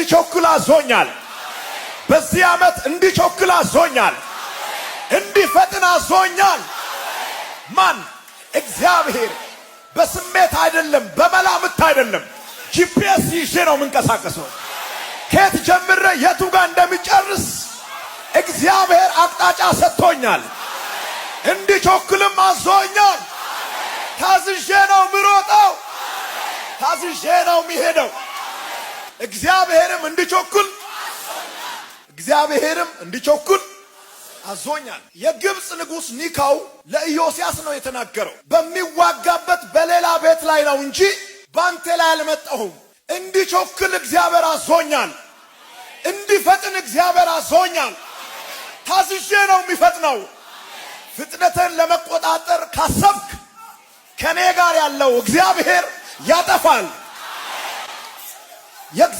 እንዲቸኩል አዞኛል። በዚህ ዓመት እንዲቸኩል አዞኛል። እንዲፈጥን አዞኛል። ማን? እግዚአብሔር። በስሜት አይደለም፣ በመላምት አይደለም። ጂፒኤስ ይዤ ነው የምንቀሳቀሰው። ከየት ጀምሬ የቱ ጋር እንደሚጨርስ እግዚአብሔር አቅጣጫ ሰጥቶኛል። እንዲቸኩልም አዞኛል። ታዝዤ ነው ምሮጠው፣ ታዝዤ ነው የሚሄደው። እግዚአብሔርም እንዲቸኩል አዞኛል። የግብፅ ንጉሥ ኒካው ለኢዮስያስ ነው የተናገረው። በሚዋጋበት በሌላ ቤት ላይ ነው እንጂ ባንተ ላይ አልመጣሁም። እንዲቸኩል እግዚአብሔር አዞኛል። እንዲፈጥን እግዚአብሔር አዞኛል። ታዝዤ ነው የሚፈጥነው። ፍጥነትን ለመቆጣጠር ካሰብክ ከኔ ጋር ያለው እግዚአብሔር ያጠፋል።